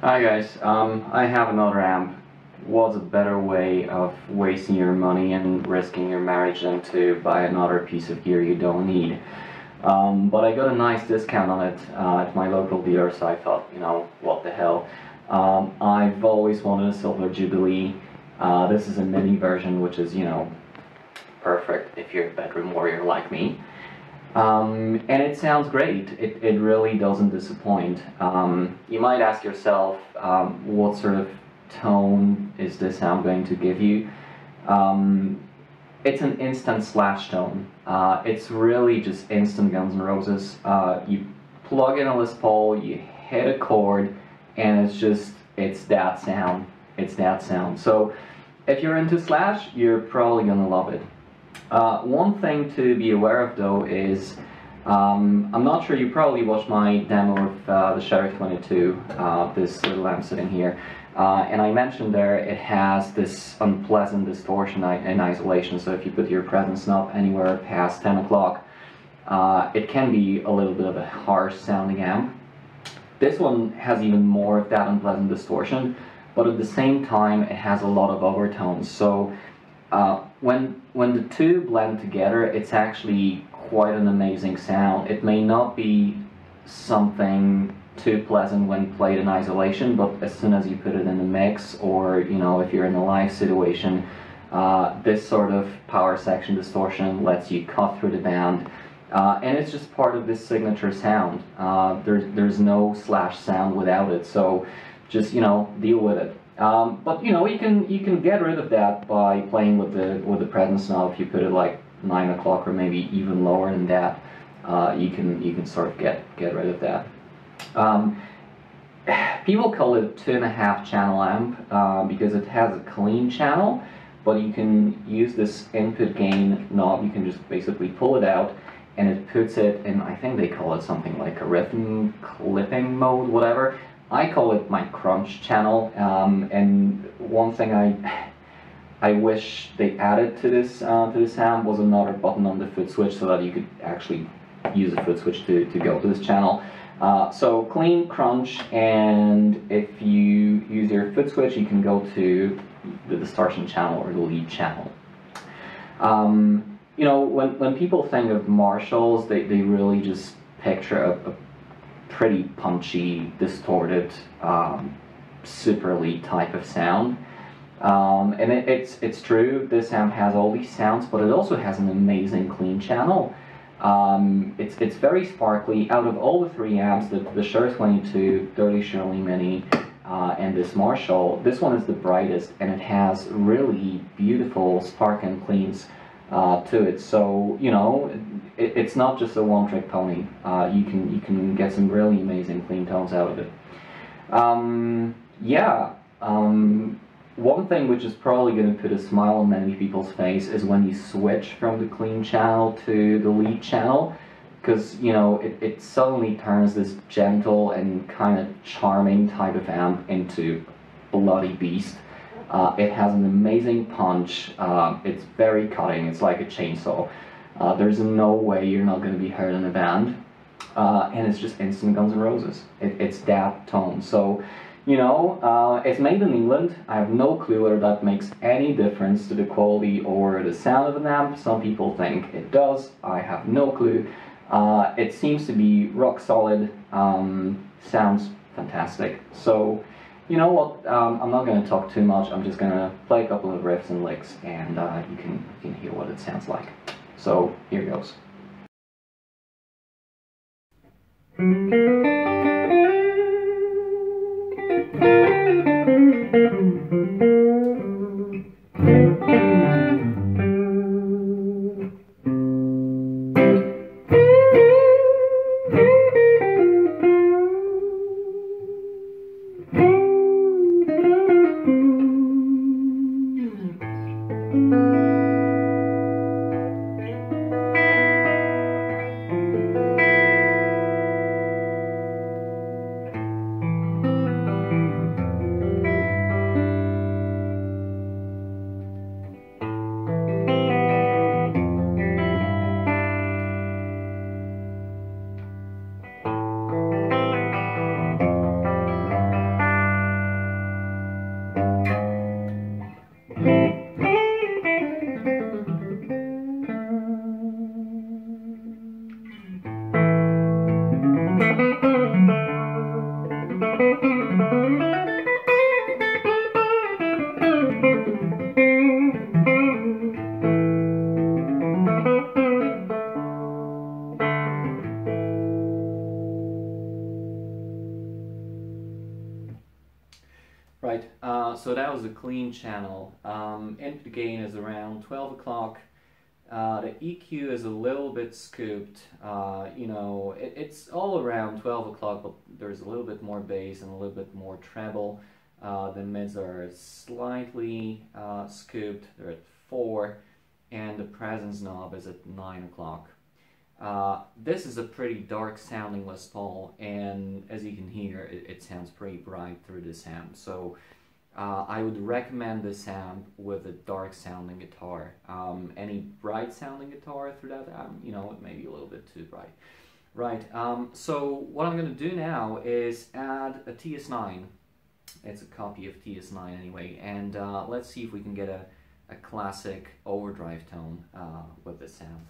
Hi guys, I have another amp. What's a better way of wasting your money and risking your marriage than to buy another piece of gear you don't need? But I got a nice discount on it at my local dealer, so I thought, what the hell. I've always wanted a silver Jubilee. This is a mini version, which is, perfect if you're a bedroom warrior like me. And it sounds great. It really doesn't disappoint. You might ask yourself, what sort of tone is this amp going to give you? It's an instant slash tone. It's really just instant Guns N' Roses. You plug in a Les Paul, you hit a chord, and it's that sound. It's that sound. So if you're into slash, you're probably gonna love it. One thing to be aware of though is, I'm not sure, you probably watched my demo of the Sheriff 22, this little amp sitting here, and I mentioned there it has this unpleasant distortion in isolation, so if you put your presence knob anywhere past 10 o'clock, it can be a little bit of a harsh sounding amp. This one has even more of that unpleasant distortion, but at the same time it has a lot of overtones, so when the two blend together, it's actually quite an amazing sound. It may not be something too pleasant when played in isolation, but as soon as you put it in the mix, or if you're in a live situation, this sort of power section distortion lets you cut through the band, and it's just part of this signature sound. There's no slash sound without it, so just deal with it. But you can get rid of that by playing with the presence knob. If you put it like 9 o'clock or maybe even lower than that, you can sort of get rid of that. People call it a 2.5 channel amp because it has a clean channel, but you can use this input gain knob. You can just basically pull it out, and it puts it in, I think they call it something like a rhythm clipping mode, whatever. I call it my crunch channel, and one thing I wish they added to this amp was another button on the foot switch, so that you could actually use a foot switch to go to this channel. So clean, crunch, and if you use your foot switch, you can go to the distortion channel or the lead channel. When people think of Marshalls, they really just picture a pretty punchy, distorted, super lead type of sound. And it's true, this amp has all these sounds, but it also has an amazing clean channel. It's very sparkly. Out of all the three amps, the Shure 22, Dirty Shirley Mini, and this Marshall, this one is the brightest, and it has really beautiful spark and cleans to it. So it's not just a one-trick pony. You can get some really amazing clean tones out of it. One thing which is probably going to put a smile on many people's face is when you switch from the clean channel to the lead channel, because it suddenly turns this gentle and kind of charming type of amp into bloody beast. It has an amazing punch. It's very cutting. It's like a chainsaw. There's no way you're not going to be heard in the band, and it's just instant Guns N' Roses. It's that tone. So, it's made in England. I have no clue whether that makes any difference to the quality or the sound of an amp. Some people think it does. I have no clue. It seems to be rock solid. Sounds fantastic. So, you know what? I'm not going to talk too much. I'm just going to play a couple of riffs and licks, and you can hear what it sounds like. So here goes. clean channel. Input gain is around 12 o'clock. The EQ is a little bit scooped. You know, it's all around 12 o'clock, but there's a little bit more bass and a little bit more treble. The mids are slightly scooped. They're at 4, and the presence knob is at 9 o'clock. This is a pretty dark sounding Les Paul, and as you can hear, it sounds pretty bright through this amp. So I would recommend this amp with a dark sounding guitar. Any bright sounding guitar through that amp, you know, it may be a little bit too bright. Right, so what I'm going to do now is add a TS9. It's a copy of TS9 anyway, and let's see if we can get a classic overdrive tone with this amp.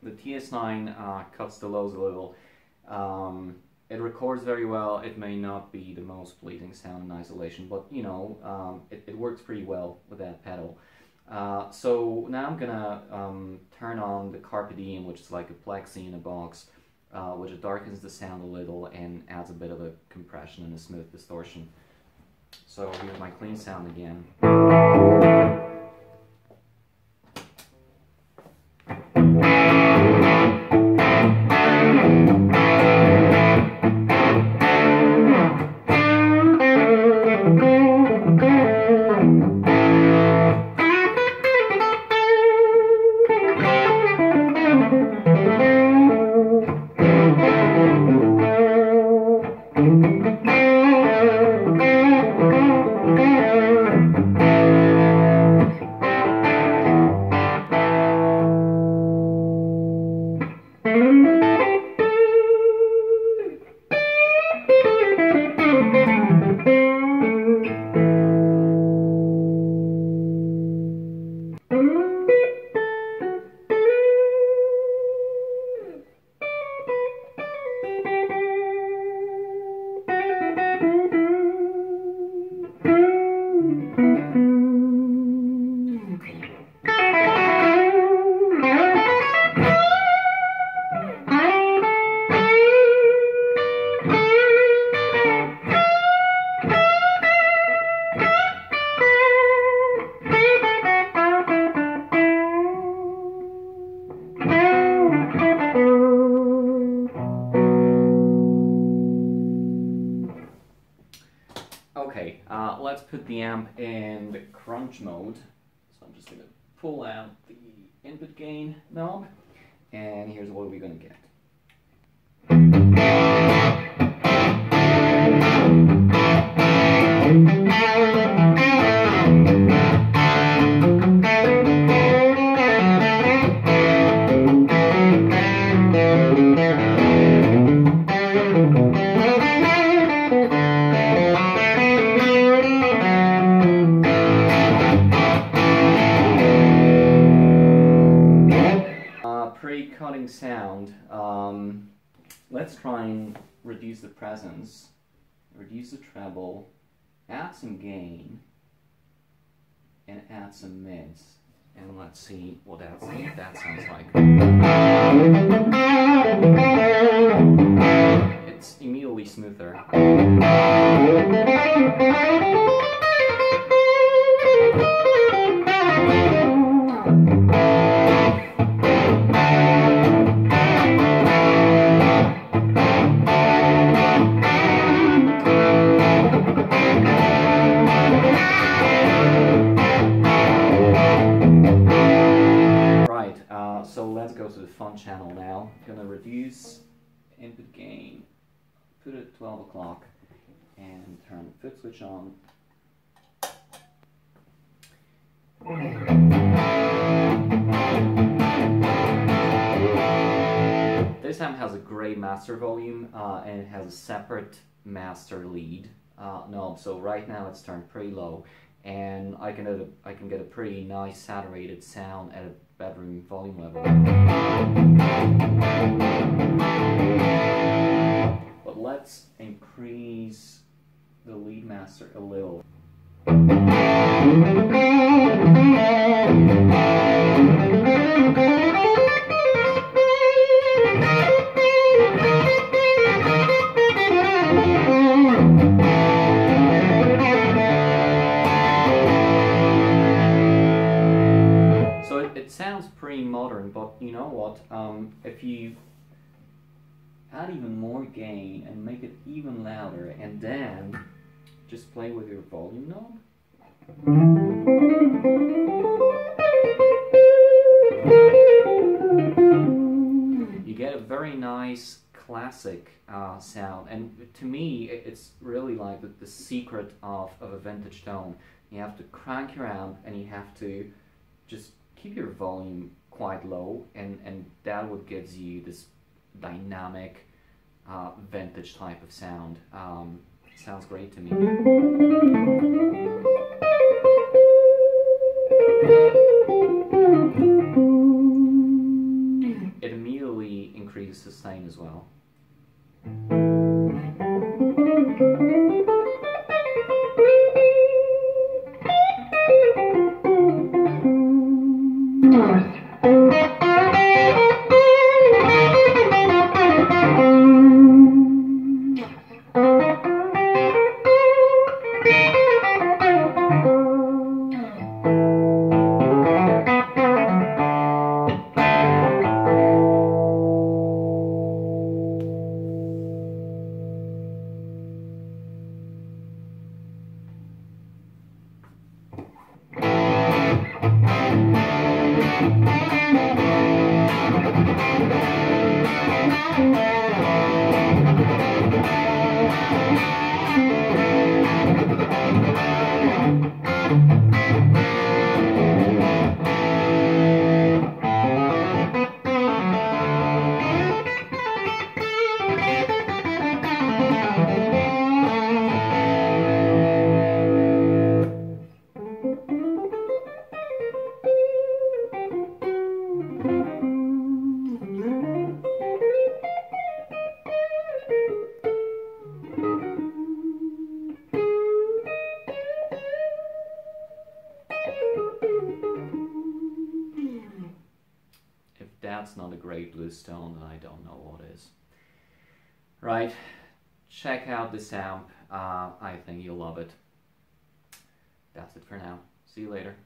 The TS9 cuts the lows a little. It records very well. It may not be the most pleasing sound in isolation, but you know, it works pretty well with that pedal. So now I'm gonna turn on the Carpe Diem, which is like a plexi in a box, which darkens the sound a little and adds a bit of a compression and a smooth distortion. So here's my clean sound again. Okay, let's put the amp in the crunch mode. So I'm just going to pull out the input gain knob, and here's what we're going to get. Pre-cutting sound. Let's try and reduce the presence, reduce the treble, add some gain, and add some mids. And let's see what that sounds like. It's immediately smoother. go to the fun channel now. I'm gonna reduce input gain, put it at 12 o'clock, and turn the foot switch on. This amp has a great master volume, and it has a separate master lead knob. So right now it's turned pretty low, and I can get a pretty nice saturated sound at a bedroom volume level. But let's increase the lead master a little. It sounds pretty modern, but you know what? If you add even more gain and make it even louder, and then just play with your volume knob, you get a very nice classic sound. And to me, it's really like the secret of a vintage tone. You have to crank your amp, and you have to just keep your volume quite low, and that what gives you this dynamic vintage type of sound. Sounds great to me. It immediately increases sustain as well. That's not a great blues tone, then I don't know what is. Right, check out this amp. I think you'll love it. That's it for now. See you later.